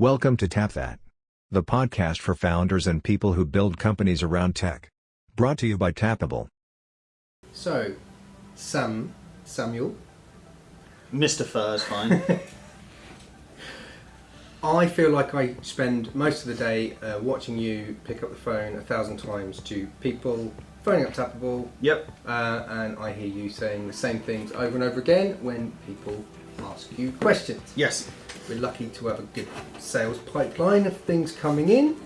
Welcome to Tap That, the podcast for founders and people who build companies around tech. Brought to you by Tappable. So, Samuel. Mr. Furr is fine. I feel like I spend most of the day watching you pick up the phone 1,000 times to people phoning up Tappable. Yep. And I hear you saying the same things over and over again when people ask you questions. Yes. We're lucky to have a good sales pipeline of things coming in.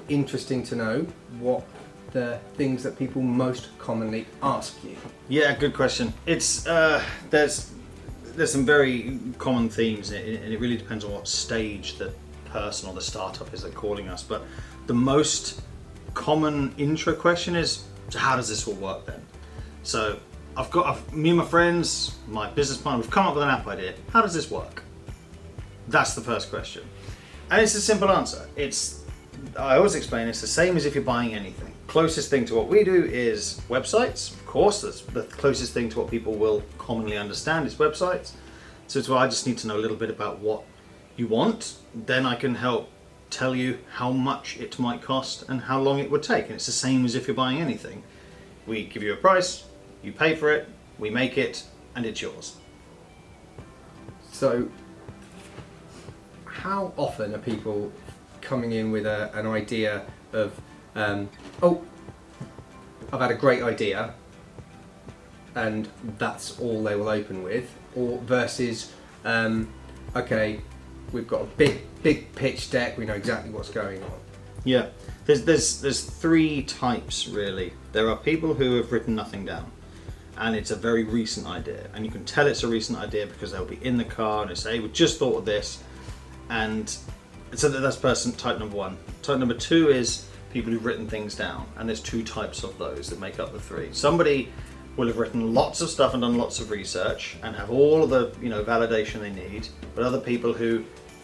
Interesting to know what the things that people most commonly ask you. Yeah, good question. It's there's some very common themes, and it really depends on what stage the person or the startup is calling us. But the most common intro question is, so how does this all work then? So me and my friends, my business partner, we've come up with an app idea. How does this work? That's the first question. And it's a simple answer. I always explain it's the same as if you're buying anything. Closest thing to what we do is websites. Of course, that's the closest thing to what people will commonly understand is websites. So it's why I just need to know a little bit about what you want. Then I can help tell you how much it might cost and how long it would take. And it's the same as if you're buying anything. We give you a price, you pay for it, we make it, and it's yours. So, how often are people coming in with an idea of, I've had a great idea, and that's all they will open with, or versus, okay, we've got a big pitch deck, we know exactly what's going on. Yeah, there's three types really. There are people who have written nothing down, and it's a very recent idea, and you can tell it's a recent idea because they'll be in the car and they say, hey, we just thought of this, and so that's person type number one. Type number two is people who've written things down, and there's two types of those that make up the three. Somebody will have written lots of stuff and done lots of research and have all of the validation they need, but other people who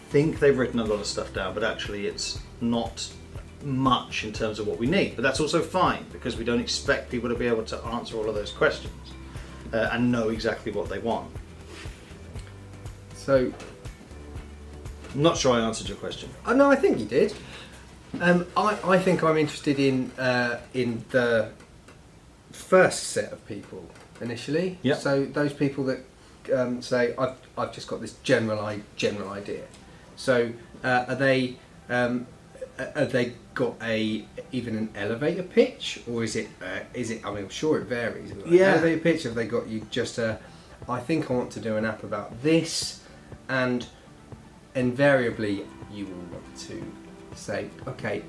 think they've written a lot of stuff down, but actually it's not much in terms of what we need. But that's also fine because we don't expect people to be able to answer all of those questions and know exactly what they want. So, I'm not sure I answered your question. No, I think you did. I think I'm interested in the first set of people initially. Yep. So those people that say I've just got this general idea. So are they got even an elevator pitch, or is it? I mean, I'm sure it varies. Yeah. Elevator pitch. Have they got you just I think I want to do an app about this, and invariably you will want to say, okay,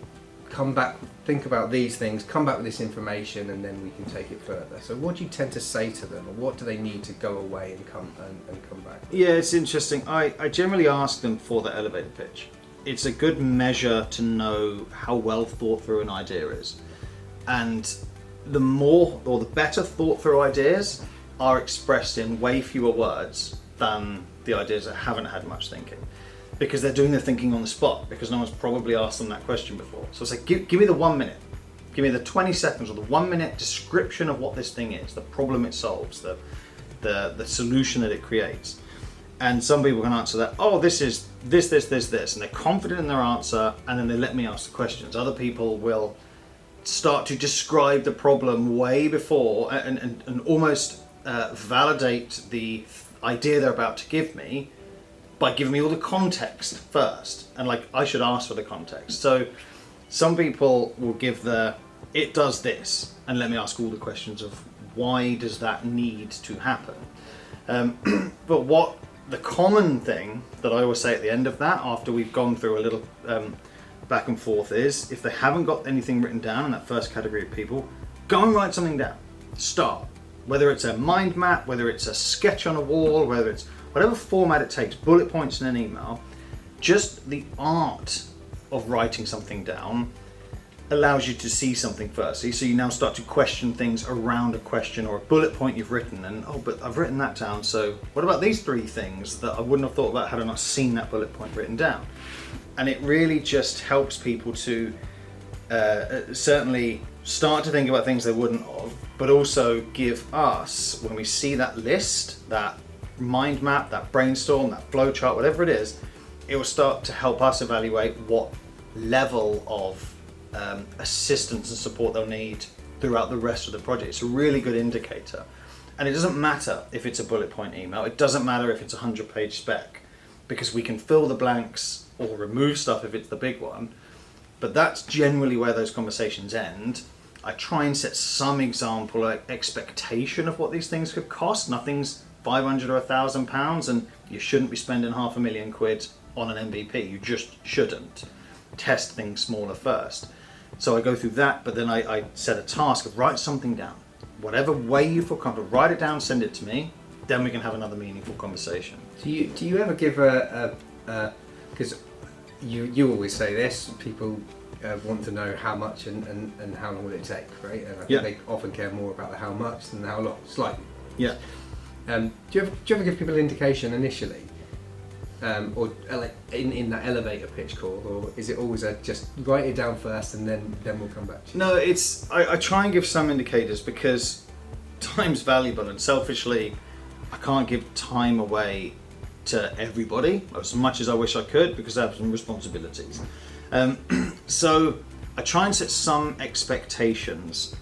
come back, think about these things, come back with this information, and then we can take it further. So what do you tend to say to them, or what do they need to go away and come back? Yeah, it's interesting. I generally ask them for the elevator pitch. It's a good measure to know how well thought through an idea is. And the more or the better thought through ideas are expressed in way fewer words than the ideas that haven't had much thinking. Because they're doing the thinking on the spot, because no one's probably asked them that question before. So it's like, give me the 1 minute, give me the 20 seconds or the 1 minute description of what this thing is, the problem it solves, the solution that it creates. And some people can answer that, oh, this is this, and they're confident in their answer, and then they let me ask the questions. Other people will start to describe the problem way before and almost validate the idea they're about to give me by giving me all the context first, and I should ask for the context. So some people will give it does this, and let me ask all the questions of why does that need to happen. But what the common thing that I always say at the end of that, after we've gone through a little back and forth, is if they haven't got anything written down in that first category of people, go and write something down. Start. Whether it's a mind map, whether it's a sketch on a wall, whether it's whatever format it takes, bullet points in an email, just the art of writing something down allows you to see something first. So you now start to question things around a question or a bullet point you've written, and but I've written that down, so what about these three things that I wouldn't have thought about had I not seen that bullet point written down? And it really just helps people to certainly start to think about things they wouldn't have, but also give us, when we see that list, that mind map, that brainstorm, that flow chart, whatever it is, it will start to help us evaluate what level of assistance and support they'll need throughout the rest of the project. It's a really good indicator. And it doesn't matter if it's a bullet point email, it doesn't matter if it's a 100-page spec, because we can fill the blanks or remove stuff if it's the big one. But that's generally where those conversations end. I try and set some example, like expectation of what these things could cost. Nothing's 500 or £1,000, and you shouldn't be spending £500,000 on an MVP. You just shouldn't. Test things smaller first. So I go through that, but then I set a task of write something down. Whatever way you feel comfortable, write it down, send it to me. Then we can have another meaningful conversation. Do you ever give because you always say this, people want to know how much and how long will it take, right? And I think they often care more about the how much than the how long, slightly. Yeah. Do you ever give people an indication initially, or like in that elevator pitch call, or is it always just write it down first and then we'll come back to you? No, I try and give some indicators because time's valuable, and selfishly I can't give time away to everybody as much as I wish I could, because I have some responsibilities. So I try and set some expectations,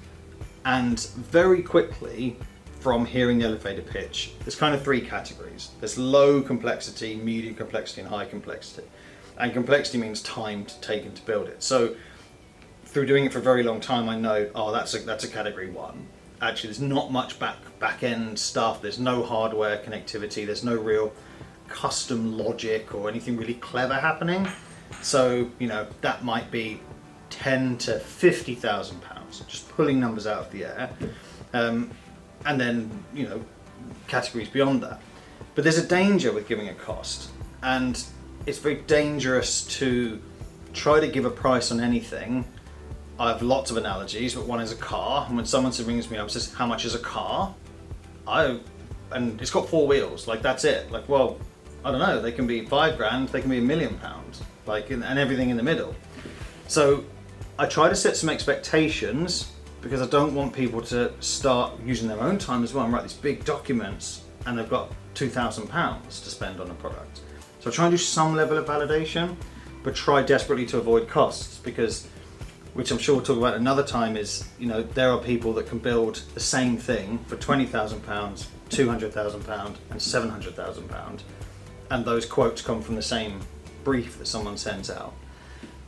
and very quickly from hearing the elevator pitch, there's kind of 3 categories. There's low complexity, medium complexity, and high complexity. And complexity means time taken to build it. So through doing it for a very long time, I know, that's a category 1. Actually, there's not much back end stuff. There's no hardware connectivity. There's no real custom logic or anything really clever happening. So, that might be 10 to 50,000 pounds, just pulling numbers out of the air. And then, categories beyond that. But there's a danger with giving a cost, and it's very dangerous to try to give a price on anything. I have lots of analogies, but one is a car. And when someone rings me up and says, how much is a car? And it's got 4 wheels, like that's it. Like, well, I don't know, they can be £5,000, they can be £1 million, like, and everything in the middle. So I try to set some expectations, because I don't want people to start using their own time as well and write these big documents and they've got £2,000 to spend on a product. So I try and do some level of validation, but try desperately to avoid costs, because, which I'm sure we'll talk about another time, is, there are people that can build the same thing for £20,000, £200,000 and £700,000, and those quotes come from the same brief that someone sends out.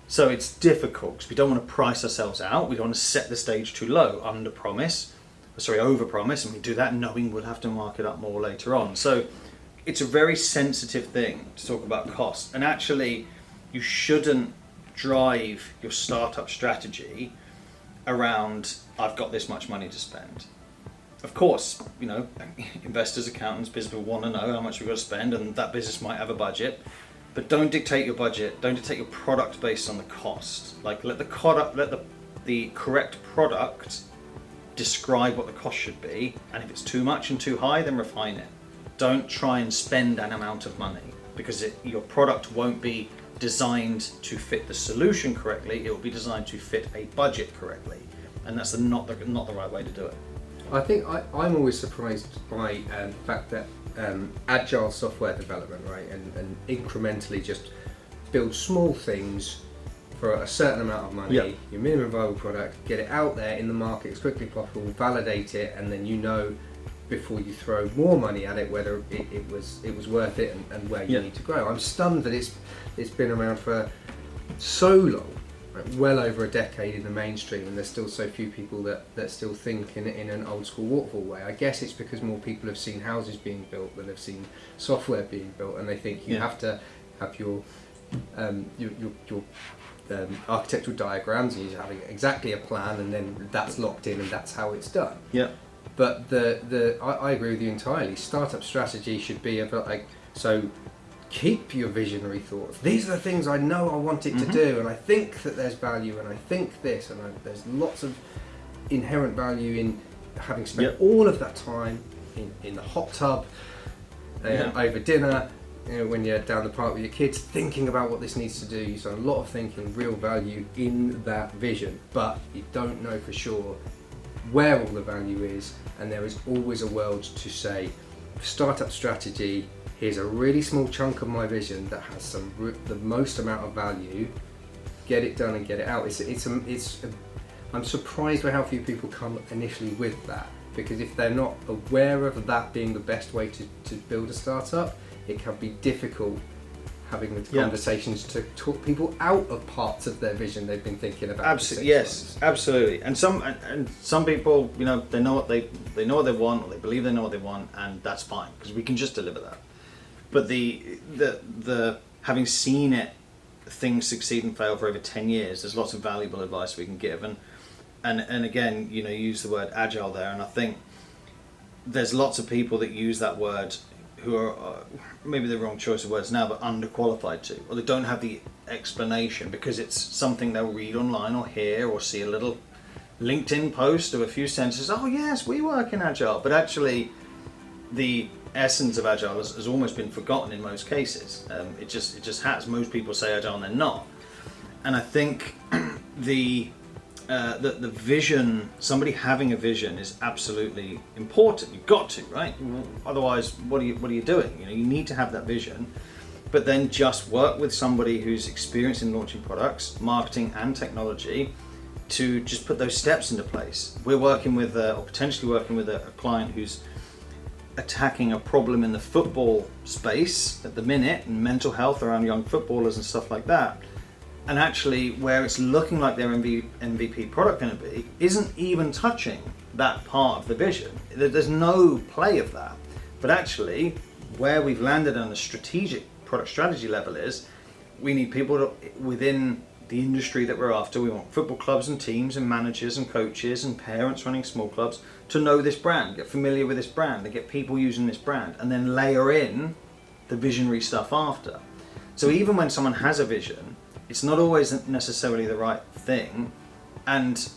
So it's difficult because we don't want to price ourselves out. We don't want to set the stage too low, over promise, and we do that knowing we'll have to mark it up more later on. So it's a very sensitive thing to talk about cost. And actually, you shouldn't drive your startup strategy around, I've got this much money to spend. Of course, investors, accountants, business people want to know how much we've got to spend, and that business might have a budget. But don't dictate your budget. Don't dictate your product based on the cost. Like, let the correct product describe what the cost should be, and if it's too much and too high, then refine it. Don't try and spend an amount of money, because your product won't be designed to fit the solution correctly. It will be designed to fit a budget correctly, and that's not the right way to do it. I think I'm always surprised by the fact that Agile software development, right, and incrementally just build small things for a certain amount of money, your minimum viable product, get it out there in the market as quickly as possible, validate it, and then before you throw more money at it whether it was worth it and where you need to grow. I'm stunned that it's been around for so long. Well over a decade in the mainstream, and there's still so few people that still think in an old school waterfall way. I guess it's because more people have seen houses being built than have seen software being built, and they think you have to have your architectural diagrams, and you're having exactly a plan, and then that's locked in, and that's how it's done. Yeah. But I agree with you entirely. Startup strategy should be about keep your visionary thoughts. These are the things I know I want it to do, and I think that there's value, and I think this, and there's lots of inherent value in having spent all of that time in the hot tub, over dinner, when you're down the park with your kids, thinking about what this needs to do. So a lot of thinking, real value in that vision, but you don't know for sure where all the value is, and there is always a world to say, startup strategy, here's a really small chunk of my vision that has the most amount of value. Get it done and get it out. I'm surprised by how few people come initially with that, because if they're not aware of that being the best way to build a startup, it can be difficult having the conversations to talk people out of parts of their vision they've been thinking about. Absolutely, yes, absolutely. And some people, you know, they know what they want, or they believe they know what they want, and that's fine because we can just deliver that. But the having seen things succeed and fail for over 10 years, there's lots of valuable advice we can give, and again, you know, you use the word agile there, and I think there's lots of people that use that word who are maybe the wrong choice of words now, but underqualified to, or they don't have the explanation because it's something they'll read online or hear or see a little LinkedIn post of a few sentences. Oh yes, we work in Agile, but actually the essence of Agile has almost been forgotten in most cases. It just has. Most people say Agile and they're not. And I think the vision, somebody having a vision is absolutely important. You've got to, right? Otherwise, what are you doing? You know, you need to have that vision, but then just work with somebody who's experienced in launching products, marketing, and technology to just put those steps into place. We're working with, or potentially working with a client who's attacking a problem in the football space at the minute, and mental health around young footballers and stuff like that. And actually, where it's looking like their MVP product going to be isn't even touching that part of the vision. There's no play of that. But actually, where we've landed on a strategic product strategy level is we need people within the industry that we're after. We want football clubs and teams and managers and coaches and parents running small clubs to know this brand, get familiar with this brand, and get people using this brand, and then layer in the visionary stuff after. So even when someone has a vision, it's not always necessarily the right thing, and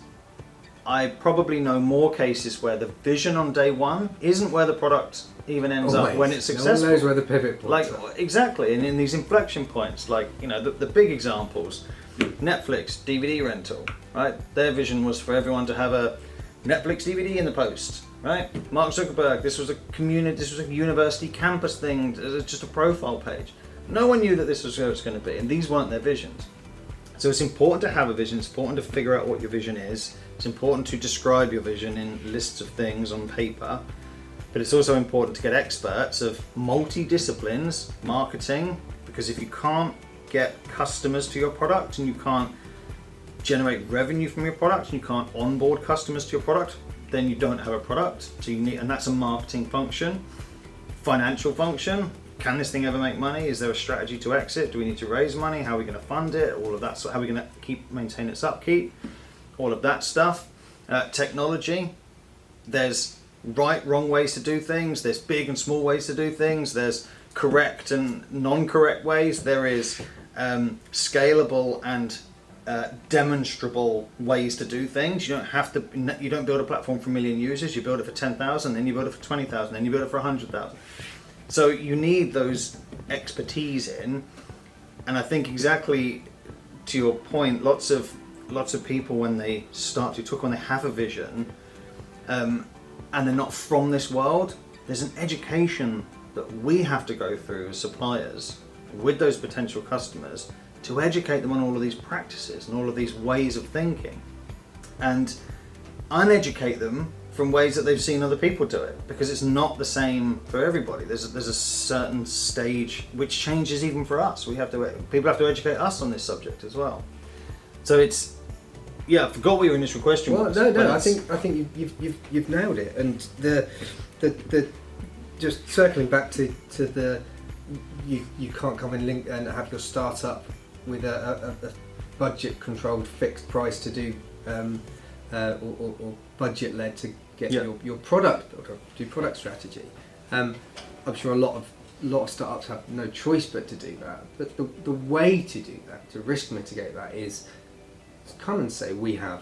I probably know more cases where the vision on day one isn't where the product even ends up when it's successful. No one knows where the pivot points are. Exactly, and in these inflection points, like, you know, the big examples, Netflix DVD rental, right? Their vision was for everyone to have a Netflix DVD in the post, right? Mark Zuckerberg, this was a university campus thing, just a profile page. No one knew that this was where it's going to be, and these weren't their visions. So it's important to have a vision, it's important to figure out what your vision is, it's important to describe your vision in lists of things on paper, but it's also important to get experts of multi-disciplines, marketing, because if you can't get customers to your product and you can't generate revenue from your product and you can't onboard customers to your product, then you don't have a product. So you need, and that's a marketing function, financial function. Can this thing ever make money? Is there a strategy to exit? Do we need to raise money? How are we going to fund it? All of that. So how are we going to maintain its upkeep? All of that stuff. Technology. There's right, wrong ways to do things. There's big and small ways to do things. There's correct and non-correct ways. There is scalable and demonstrable ways to do things. You don't build a platform for 1 million users. You build it for 10,000, then you build it for 20,000, then you build it for 100,000. So you need those expertise in, and I think exactly to your point, lots of people when they start to talk, when they have a vision, and they're not from this world, there's an education that we have to go through as suppliers with those potential customers to educate them on all of these practices and all of these ways of thinking, and uneducate them from ways that they've seen other people do it, because it's not the same for everybody. There's a certain stage which changes even for us. People have to educate us on this subject as well. So it's, I forgot what your initial question was. No. I think you've nailed it. And the just circling back to the you can't come and link and have your startup with a budget controlled fixed price to do or budget led to get your product or do product strategy. I'm sure a lot of startups have no choice but to do that. But the way to do that, to risk mitigate that, is to come and say we have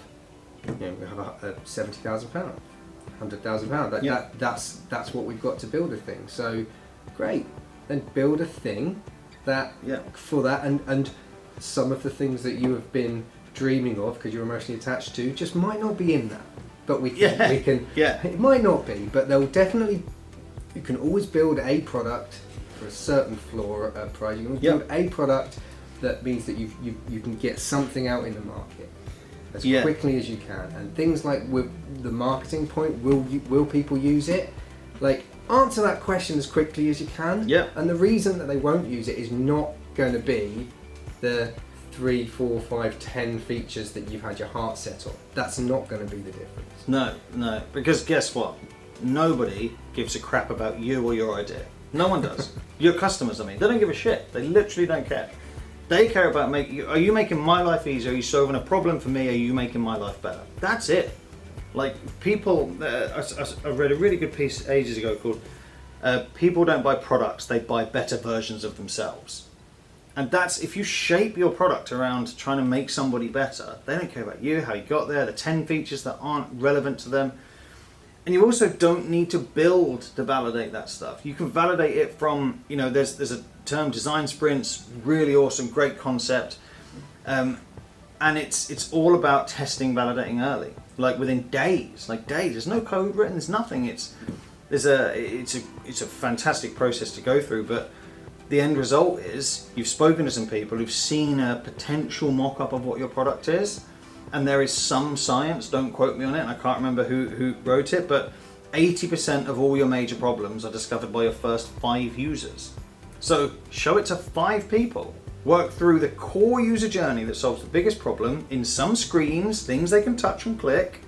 a £70,000, £100,000. That's what we've got to build a thing. So great, then build a thing that for that, and some of the things that you have been dreaming of because you're emotionally attached to just might not be in that. But we can it might not be, but they'll definitely, you can always build a product for a certain floor price. You want to Yep. do a product that means that you can get something out in the market as Yeah. quickly as you can. And things like with the marketing point, will people use it? Like, answer that question as quickly as you can. Yeah. And the reason that they won't use it is not going to be the 3, 4, 5, 10 features that you've had your heart set on. That's not going to be the difference. No, because guess what? Nobody gives a crap about you or your idea. No one does. Your customers, I mean, they don't give a shit. They literally don't care. They care about are you making my life easier? Are you solving a problem for me? Are you making my life better? That's it. Like, people, I read a really good piece ages ago called People Don't Buy Products, They Buy Better Versions of Themselves. And that's, if you shape your product around trying to make somebody better, they don't care about you, how you got there, the 10 features that aren't relevant to them. And you also don't need to build to validate that stuff. You can validate it from, there's a term, design sprints, really awesome, great concept. And it's all about testing, validating early, like within days. There's no code written, there's nothing. It's a fantastic process to go through, but the end result is you've spoken to some people who've seen a potential mock-up of what your product is, and there is some science, don't quote me on it, and I can't remember who wrote it, but 80% of all your major problems are discovered by your first 5 users. So show it to 5 people. Work through the core user journey that solves the biggest problem in some screens, things they can touch and click,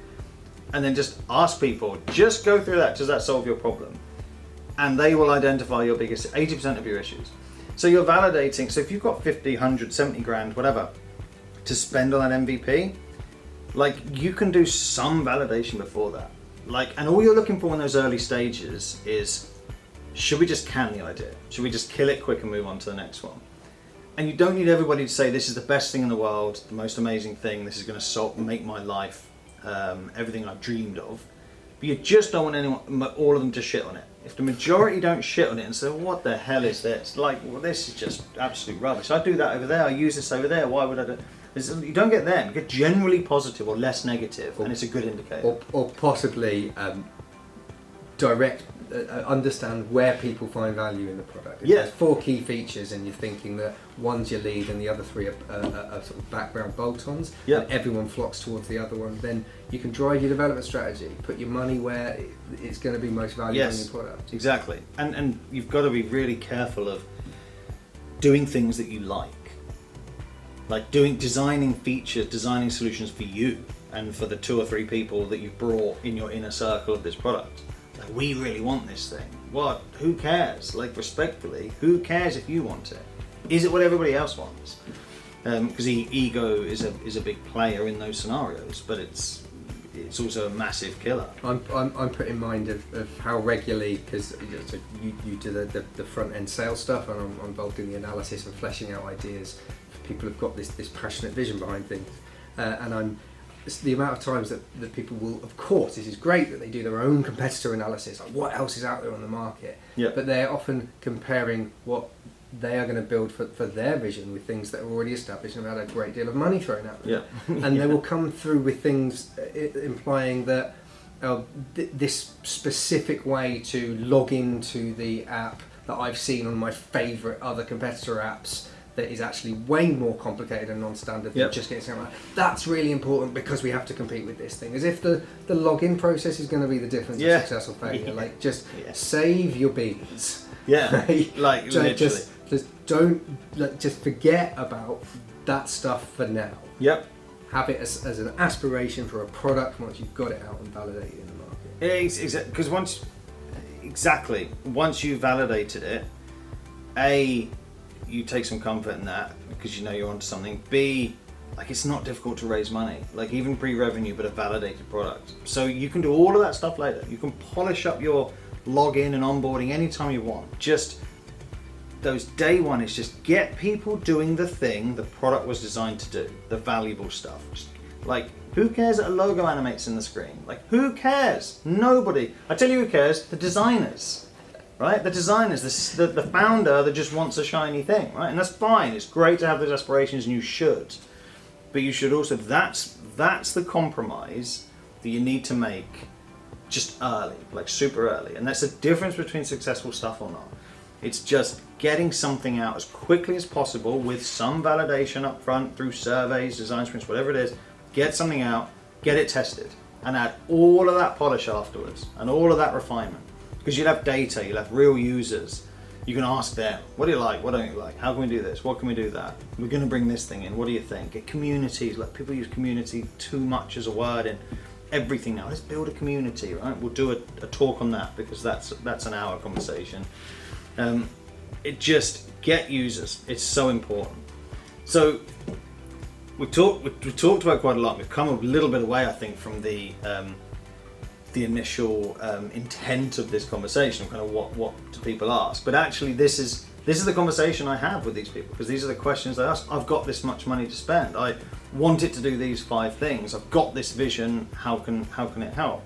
and then just ask people, just go through that, does that solve your problem? And they will identify your biggest, 80% of your issues. So you're validating, so if you've got 50, 100, 70 grand, whatever, to spend on that MVP, like, you can do some validation before that. Like, and all you're looking for in those early stages is, should we just can the idea? Should we just kill it quick and move on to the next one? And you don't need everybody to say, this is the best thing in the world, the most amazing thing, this is going to make my life everything I've dreamed of. But you just don't want all of them to shit on it. If the majority don't shit on it and say, what the hell is this? Like, well, this is just absolute rubbish. I do that over there, I use this over there, why would I do it? You don't get them. You get generally positive or less negative, and it's a good indicator. Or possibly understand where people find value in the product. If there's 4 key features and you're thinking that one's your lead and the other 3 are sort of background bolt-ons, and everyone flocks towards the other one, then you can drive your development strategy, put your money where it's going to be most valuable in your product. Exactly. And you've got to be really careful of doing things that you like designing features, designing solutions for you and for the 2 or 3 people that you've brought in your inner circle of this product. Like, we really want this thing. What? Who cares? Like, respectfully, who cares if you want it? Is it what everybody else wants? Because ego is a big player in those scenarios, but it's also a massive killer. I'm put in mind of how regularly, because you do the front end sales stuff, and I'm involved in the analysis and fleshing out ideas. People have got this passionate vision behind things, and it's the amount of times that people will, of course, this is great that they do their own competitor analysis, like what else is out there on the market, but they're often comparing what they are going to build for their vision with things that are already established and have had a great deal of money thrown at them. And they will come through with things implying that this specific way to log into the app that I've seen on my favourite other competitor apps that is actually way more complicated and non-standard than just getting something like that's really important because we have to compete with this thing. As if the login process is going to be the difference of success or failure. Like, just save your beans. Like, literally. Just don't, just forget about that stuff for now. Have it as an aspiration for a product once you've got it out and validated in the market. Because once you've validated it, you take some comfort in that because you know you're onto something. B, like, it's not difficult to raise money, like even pre-revenue, but a validated product. So you can do all of that stuff later. You can polish up your login and onboarding anytime you want. Just those day one is just get people doing the thing the product was designed to do, the valuable stuff. Just, like, who cares that a logo animates in the screen? Like, who cares? Nobody. I tell you who cares, the designers. Right? The designers, the founder that just wants a shiny thing, right? And that's fine. It's great to have those aspirations, and you should. But you should also, that's the compromise that you need to make just early, like super early. And that's the difference between successful stuff or not. It's just getting something out as quickly as possible with some validation up front through surveys, design sprints, whatever it is. Get something out, get it tested, and add all of that polish afterwards and all of that refinement. Because you'll have data, you'll have real users. You can ask them, what do you like, what don't you like, how can we do this, what can we do that? We're going to bring this thing in, what do you think? Get communities, like people use community too much as a word in everything now. Let's build a community, right? We'll do a talk on that because that's an hour conversation. It just get users. It's so important. So we talked about quite a lot. We've come a little bit away, I think, from the initial intent of this conversation, kind of what do people ask. But actually, this is the conversation I have with these people, because these are the questions they ask. I've got this much money to spend. I want it to do these 5 things. I've got this vision. How can it help?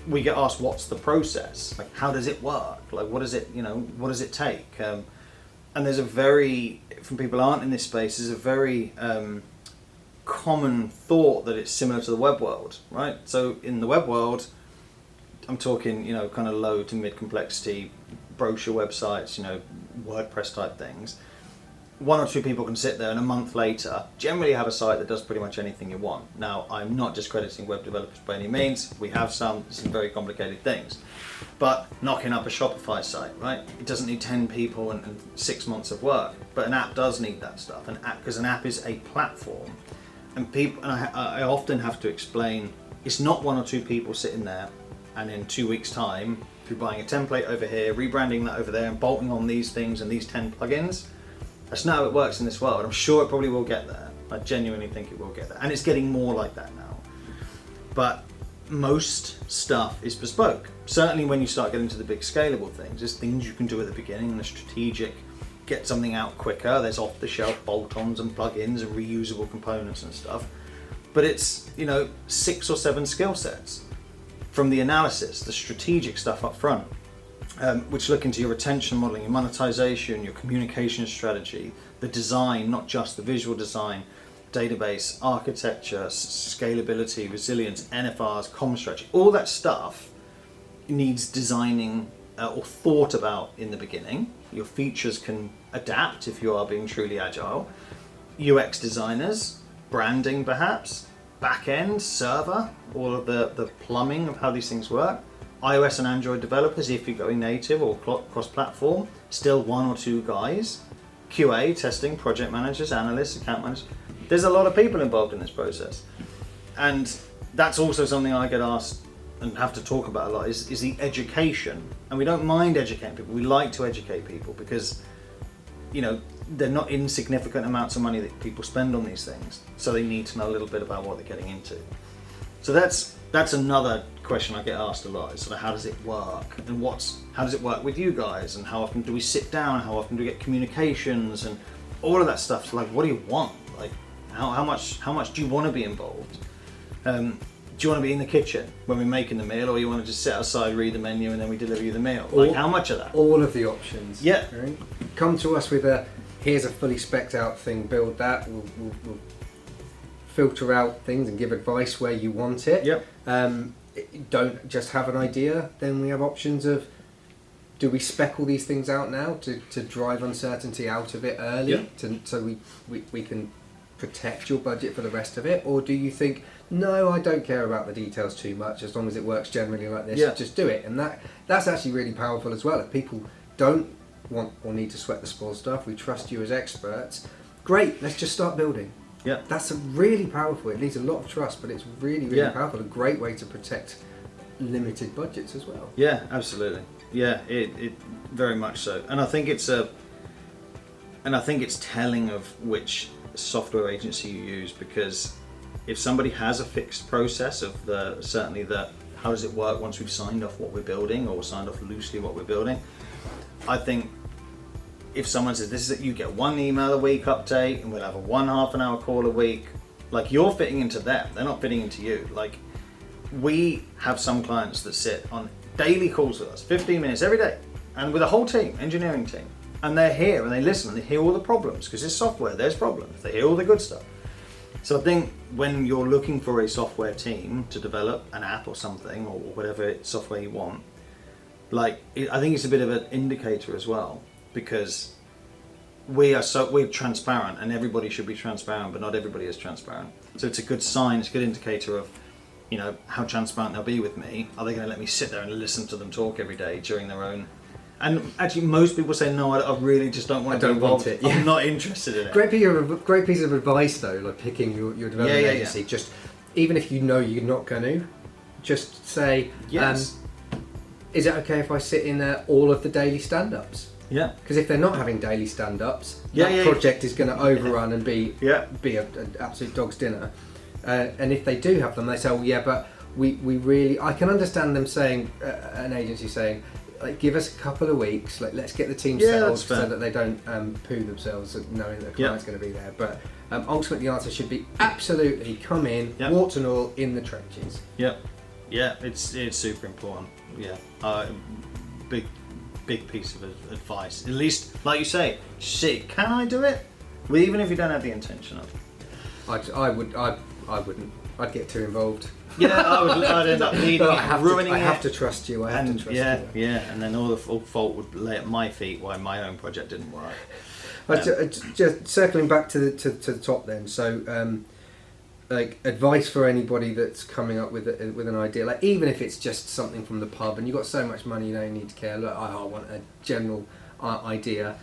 We get asked, what's the process? Like, how does it work? Like, what does it take? And there's from people who aren't in this space, there's a very common thought that it's similar to the web world, right? So in the web world, I'm talking, kind of low to mid complexity brochure websites, WordPress type things. 1 or 2 people can sit there and a month later generally have a site that does pretty much anything you want. Now, I'm not discrediting web developers by any means. We have some very complicated things. But knocking up a Shopify site, right? It doesn't need 10 people and 6 months of work. But an app does need that stuff. Because an app is a platform. And I often have to explain, it's not 1 or 2 people sitting there and in 2 weeks' time, through buying a template over here, rebranding that over there, and bolting on these things and these 10 plugins. That's not how it works in this world. I'm sure it probably will get there. I genuinely think it will get there. And it's getting more like that now. But most stuff is bespoke. Certainly when you start getting to the big scalable things, there's things you can do at the beginning and the strategic, get something out quicker. There's off-the-shelf bolt-ons and plugins and reusable components and stuff. But it's, 6 or 7 skill sets. From the analysis, the strategic stuff up front, which look into your retention modeling, your monetization, your communication strategy, the design, not just the visual design, database, architecture, scalability, resilience, NFRs, comm strategy, all that stuff needs designing or thought about in the beginning. Your features can adapt if you are being truly agile. UX designers, branding perhaps, back-end, server, all of the plumbing of how these things work. iOS and Android developers, if you're going native or cross-platform, still 1 or 2 guys. QA, testing, project managers, analysts, account managers. There's a lot of people involved in this process. And that's also something I get asked and have to talk about a lot, is the education. And we don't mind educating people. We like to educate people because, they're not insignificant amounts of money that people spend on these things. So they need to know a little bit about what they're getting into. So that's another question I get asked a lot, is sort of how does it work, and how does it work with you guys, and how often do we sit down, how often do we get communications, and all of that stuff. So like, what do you want? Like, how much do you want to be involved? Do you want to be in the kitchen when we're making the meal, or you want to just sit outside, read the menu, and then we deliver you the meal? Like, how much of that? All of the options. Yeah. Right? Come to us with here's a fully spec'd out thing, build that. We'll filter out things and give advice where you want it. Yep. Don't just have an idea. Then we have options of, do we spec all these things out now to drive uncertainty out of it early, so we can protect your budget for the rest of it? Or do you think, no, I don't care about the details too much, as long as it works generally like this, just do it? And that's actually really powerful as well. If people don't want or need to sweat the small stuff, we trust you as experts, great, let's just start building. Yeah, that's really powerful. It needs a lot of trust, but it's really powerful. A great way to protect limited budgets as well. Yeah, absolutely. Yeah, it very much so. And I think it's telling of which software agency you use, because if somebody has a fixed process of how does it work once we've signed off what we're building, or signed off loosely what we're building, I think if someone says, this is it, you get 1 email a week update, and we'll have a 1 half-an-hour call a week, like, you're fitting into them, they're not fitting into you. Like, we have some clients that sit on daily calls with us, 15 minutes every day, and with a whole team, engineering team, and they're here and they listen and they hear all the problems, because it's software, there's problems, they hear all the good stuff. So I think when you're looking for a software team to develop an app or something, or whatever software you want, I think it's a bit of an indicator as well, because we're transparent, and everybody should be transparent, but not everybody is transparent. So it's a good sign, it's a good indicator of, you know, how transparent they'll be with me. Are they going to let me sit there and listen to them talk every day during their own? And actually, most people say no. I really just don't want to be involved. Want it. Yeah. I'm not interested in it. Great piece of advice though, like picking your development agency. Just even if you know you're not going to, just say, yes. Is it okay if I sit in there all of the daily stand-ups? Yeah. Because if they're not having daily stand-ups, that project is going to overrun and be an absolute dog's dinner. And if they do have them, they say, "Oh yeah, but we really." I can understand them saying, an agency saying, like, "Give us a couple of weeks. Like, let's get the team settled so that they don't poo themselves knowing that the client's going to be there." But ultimately, the answer should be absolutely come in, warts and all, in the trenches. Yeah, it's super important. Yeah, big piece of advice. At least, like you say, see, can I do it? Well, even if you don't have the intention of. I wouldn't. I'd get too involved. Yeah, I'd end up leading it, ruining it. I have to trust you. I have to trust you. Yeah, and then all fault would lay at my feet why my own project didn't work. Just circling back to the top then. So, like, advice for anybody that's coming up with an idea, like, even if it's just something from the pub and you've got so much money you don't need to care. Look, I want a general idea.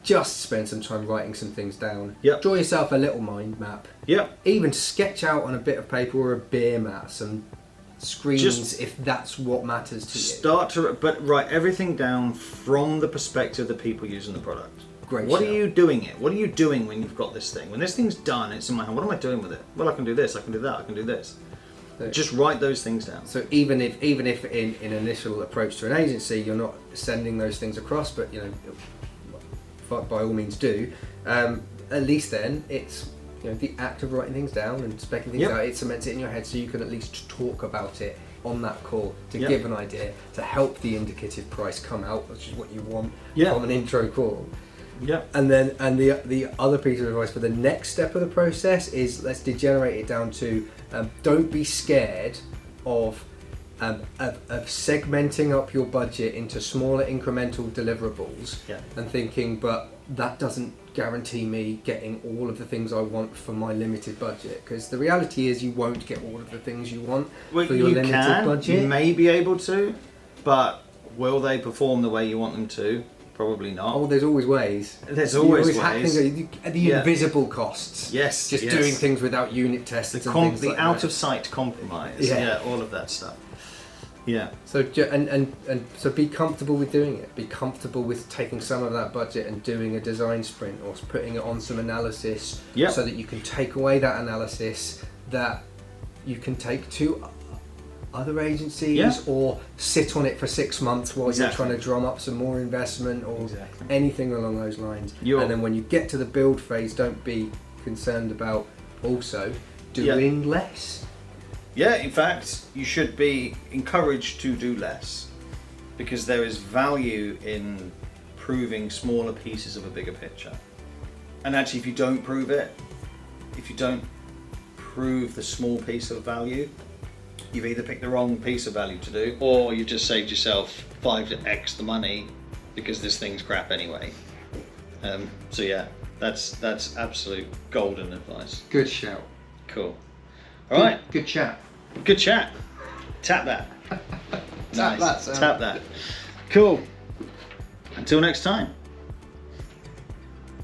Just spend some time writing some things down. Yep. Draw yourself a little mind map. Yep. Even sketch out on a bit of paper or a beer mat some screens if that's what matters to you. Write everything down from the perspective of the people using the product. Great. What are you doing it? What are you doing when you've got this thing? When this thing's done, it's in my hand. What am I doing with it? Well, I can do this. I can do that. I can do this. Just write those things down. So even if in initial approach to an agency, you're not sending those things across, but you know, by all means do. At least then it's, you know, the act of writing things down and specking things out. It cements it in your head, so you can at least talk about it on that call to give an idea, to help the indicative price come out, which is what you want from an intro call. Yeah. And then the other piece of advice for the next step of the process is, let's degenerate it down to don't be scared of segmenting up your budget into smaller incremental deliverables and thinking, but that doesn't guarantee me getting all of the things I want for my limited budget, because the reality is you won't get all of the things you want for your limited budget. You may be able to, but will they perform the way you want them to? Probably not. Oh, there's always ways. There's always ways. The invisible costs. Yes. Just doing things without unit tests. The out of sight compromise. Yeah, all of that stuff. Yeah. So so be comfortable with doing it. Be comfortable with taking some of that budget and doing a design sprint or putting it on some analysis, so that you can take away that analysis that you can take to other agencies or sit on it for 6 months while you're trying to drum up some more investment or anything along those lines. And then when you get to the build phase, don't be concerned about also doing less. Yeah, in fact, you should be encouraged to do less, because there is value in proving smaller pieces of a bigger picture. And actually, if you don't prove the small piece of value, you've either picked the wrong piece of value to do, or you've just saved yourself 5x the money because this thing's crap anyway. So yeah, that's absolute golden advice. Good shout. Cool. All right. Good chat. Good chat. Tap that. Tap that. Tap that. Cool. Until next time.